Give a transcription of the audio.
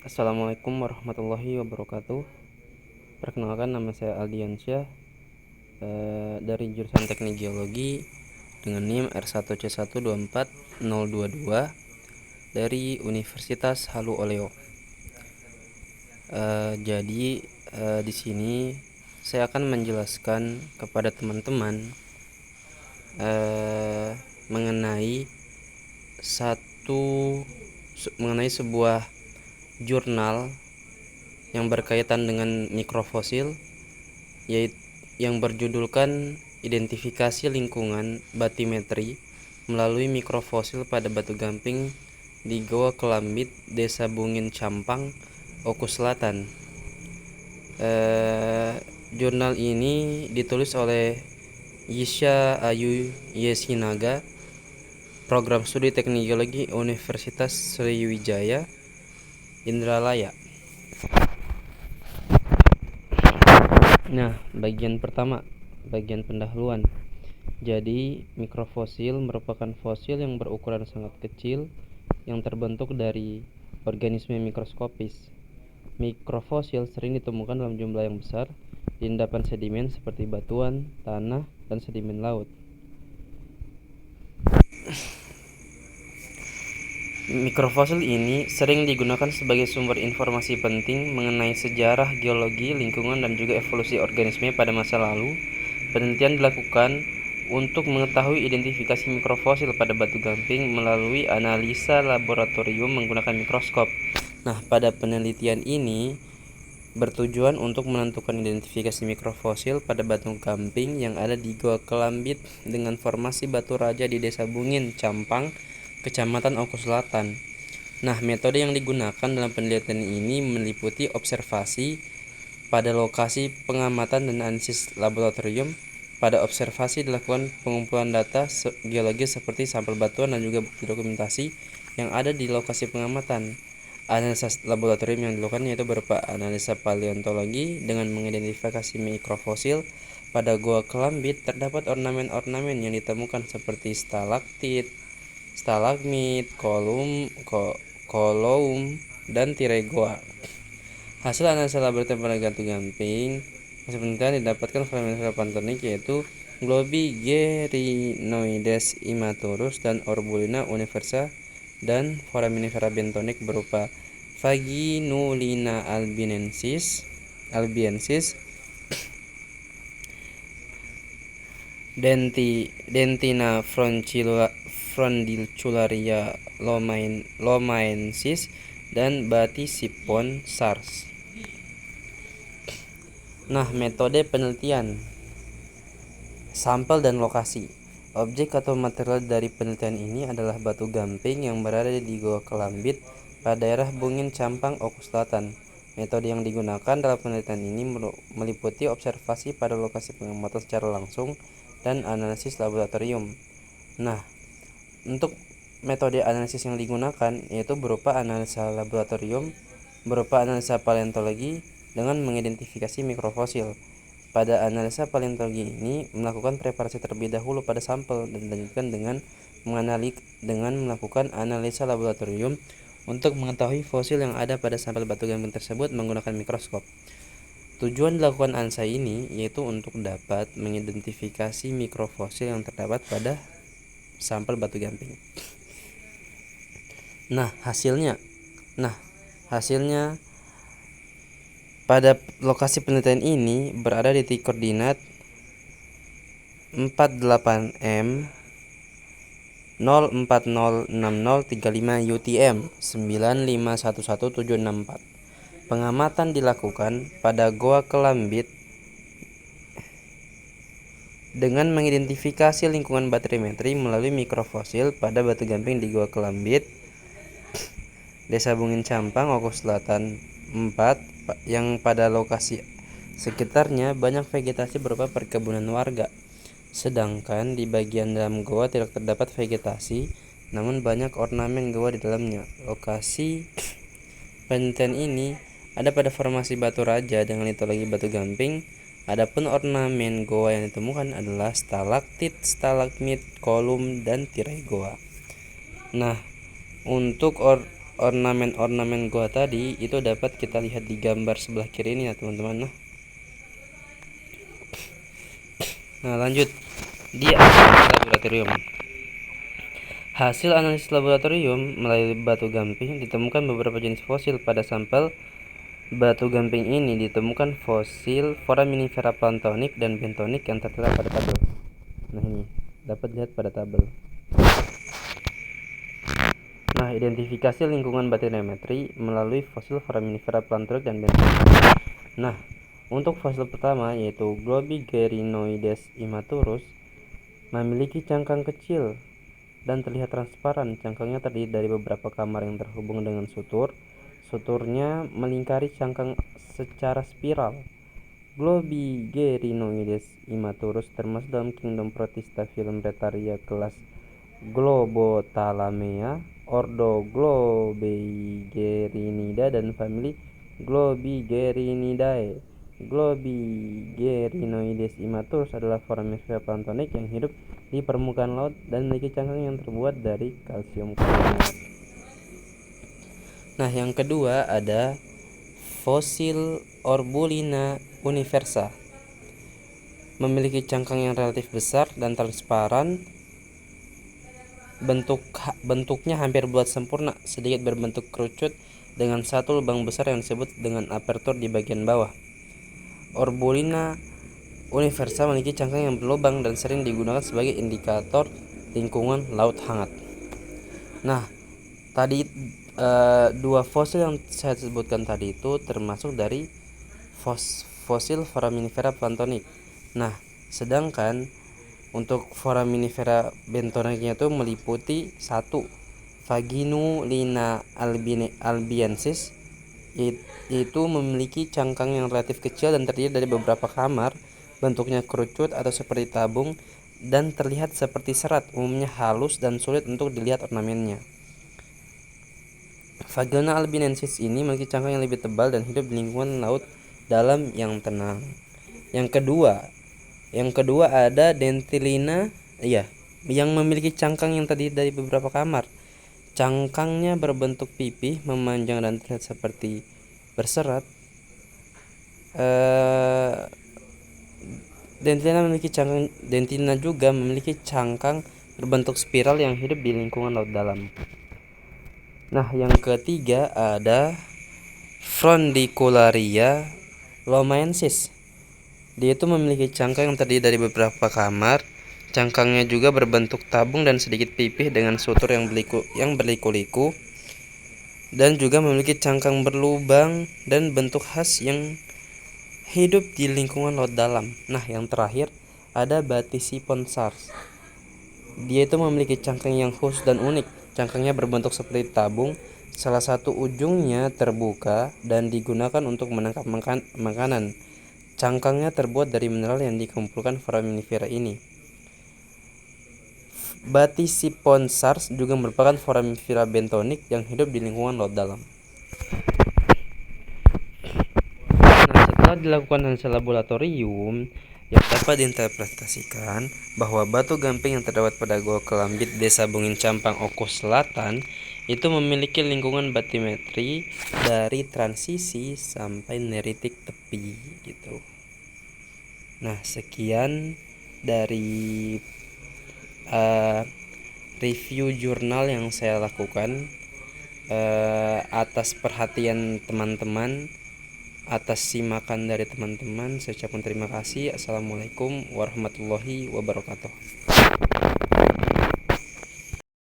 Assalamualaikum warahmatullahi wabarakatuh. Perkenalkan, nama saya Aldiansyah dari jurusan Teknik Geologi dengan NIM R1C124022 dari Universitas Halu Oleo. Di sini saya akan menjelaskan kepada teman-teman mengenai sebuah jurnal yang berkaitan dengan mikrofosil, yaitu yang berjudulkan Identifikasi Lingkungan Batimetri melalui Mikrofosil pada Batu Gamping di Goa Kelambit, Desa Bungin Campang, Oku Selatan. Jurnal ini ditulis oleh Yisha Ayu Yesinaga, Program Studi Teknik Geologi Universitas Sriwijaya, Indralaya. Nah, bagian pertama, bagian pendahuluan. Jadi, mikrofosil merupakan fosil yang berukuran sangat kecil yang terbentuk dari organisme mikroskopis. Mikrofosil sering ditemukan dalam jumlah yang besar di endapan sedimen seperti batuan, tanah, dan sedimen laut. Mikrofosil ini sering digunakan sebagai sumber informasi penting mengenai sejarah, geologi, lingkungan, dan juga evolusi organisme pada masa lalu. Penelitian dilakukan untuk mengetahui identifikasi mikrofosil pada batu gamping melalui analisa laboratorium menggunakan mikroskop. Nah, pada penelitian ini bertujuan untuk menentukan identifikasi mikrofosil pada batu gamping yang ada di Goa Kelambit dengan formasi batu raja di Desa Bungin, Campang, Kecamatan Oku Selatan. Nah, metode yang digunakan dalam penelitian ini meliputi observasi pada lokasi, pengamatan dan analisis laboratorium. Pada observasi dilakukan pengumpulan data geologis seperti sampel batuan dan juga bukti dokumentasi yang ada di lokasi pengamatan. Analisa laboratorium yang dilakukan yaitu berupa analisa paleontologi dengan mengidentifikasi mikrofosil. Pada Goa Kelambit terdapat ornamen-ornamen yang ditemukan seperti stalaktit, stalagmit, koloum, dan tirai goa. Hasil analisa laboratorium pada batu gamping hasil penelitian didapatkan foraminifera pantonik yaitu Globigerinoides immaturus dan Orbulina universa, dan foraminifera bentonik berupa Vaginulina albiensis, Dentina frondicularia lomaensis, dan Batisipon sars. Nah, metode penelitian, sampel dan lokasi. Objek atau material dari penelitian ini adalah batu gamping yang berada di Goa Kelambit pada daerah Bungin Campang, Oku Selatan. Metode yang digunakan dalam penelitian ini meliputi observasi pada lokasi pengamatan secara langsung dan analisis laboratorium. Nah, untuk metode analisis yang digunakan yaitu berupa analisa laboratorium, berupa analisa paleontologi dengan mengidentifikasi mikrofosil. Pada analisa paleontologi ini melakukan preparasi terlebih dahulu pada sampel dan dilanjutkan dengan melakukan analisa laboratorium untuk mengetahui fosil yang ada pada sampel batu gamping tersebut menggunakan mikroskop. Tujuan dilakukan analisa ini yaitu untuk dapat mengidentifikasi mikrofosil yang terdapat pada sampel batu gamping. Nah, hasilnya pada lokasi penelitian ini berada di titik koordinat 48M 0406035 UTM 9511764. Pengamatan dilakukan pada Goa Kelambit dengan mengidentifikasi lingkungan batimetri melalui mikrofosil pada batu gamping di Goa Kelambit, Desa Bungin Campang, Oku Selatan 4, yang pada lokasi sekitarnya banyak vegetasi berupa perkebunan warga. Sedangkan di bagian dalam goa tidak terdapat vegetasi, namun banyak ornamen goa di dalamnya. Lokasi penelitian ini ada pada formasi batu raja dengan litologi batu gamping. Adapun ornamen goa yang ditemukan adalah stalaktit, stalagmit, kolum, dan tirai goa. Nah, untuk ornamen-ornamen gua tadi itu dapat kita lihat di gambar sebelah kiri ini ya teman-teman. Nah lanjut di analisis laboratorium. Hasil analisis laboratorium melalui batu gamping ditemukan beberapa jenis fosil. Pada sampel batu gamping ini ditemukan fosil foraminifera planktonic dan bentonik yang tertera pada tabel. Nah ini dapat lihat pada tabel. Nah, identifikasi lingkungan bathymetri melalui fosil foraminifera planktonic dan bentonik. Nah, untuk fosil pertama yaitu Globigerinoides immaturus memiliki cangkang kecil dan terlihat transparan. Cangkangnya terdiri dari beberapa kamar yang terhubung dengan sutur. Suturnya melingkari cangkang secara spiral. Globigerinoides immaturus termasuk dalam kingdom Protista-Filambretaria kelas Globothalamea, ordo Globigerinidae dan famili Globigerinidae. Globigerinoides immaturus adalah foraminifera planktonic yang hidup di permukaan laut dan memiliki cangkang yang terbuat dari kalsium karbonat. Nah, yang kedua ada fosil Orbulina universa. Memiliki cangkang yang relatif besar dan transparan. Bentuknya hampir bulat sempurna, sedikit berbentuk kerucut dengan satu lubang besar yang disebut dengan apertur di bagian bawah. Orbulina universa memiliki cangkang yang berlubang dan sering digunakan sebagai indikator lingkungan laut hangat. Nah, tadi dua fosil yang saya sebutkan tadi itu termasuk dari fosil foraminifera planktonic. Nah, sedangkan untuk foraminifera bentoniknya itu meliputi 1. Vaginulina albiensis, yaitu memiliki cangkang yang relatif kecil dan terdiri dari beberapa kamar, bentuknya kerucut atau seperti tabung dan terlihat seperti serat, umumnya halus dan sulit untuk dilihat ornamennya. Vaginulina albiensis ini memiliki cangkang yang lebih tebal dan hidup di lingkungan laut dalam yang tenang. Yang kedua ada Dentilina, yang memiliki cangkang yang terdiri dari beberapa kamar. Cangkangnya berbentuk pipih, memanjang dan terlihat seperti berserat. Dentilina juga memiliki cangkang berbentuk spiral yang hidup di lingkungan laut dalam. Nah, yang ketiga ada Frondicularia lomaensis. Dia itu memiliki cangkang yang terdiri dari beberapa kamar. Cangkangnya juga berbentuk tabung dan sedikit pipih dengan sutur yang berliku-liku, dan juga memiliki cangkang berlubang dan bentuk khas yang hidup di lingkungan laut dalam. Nah, yang terakhir ada Batisipon sars. Dia itu memiliki cangkang yang khusus dan unik. Cangkangnya berbentuk seperti tabung, salah satu ujungnya terbuka dan digunakan untuk menangkap makanan. Cangkangnya terbuat dari mineral yang dikumpulkan foraminifera ini. Batisipon sars juga merupakan foraminifera bentonik yang hidup di lingkungan laut dalam. Nah, setelah dilakukan analisis laboratorium, yang dapat diinterpretasikan bahwa batu gamping yang terdapat pada Gua Kelambit, Desa Bungin Campang, Oku Selatan itu memiliki lingkungan bathymetri dari transisi sampai neritik tepi gitu. Nah, sekian dari review jurnal yang saya lakukan. Atas perhatian teman-teman, atas simakan dari teman-teman, saya ucapkan terima kasih. Assalamualaikum warahmatullahi wabarakatuh.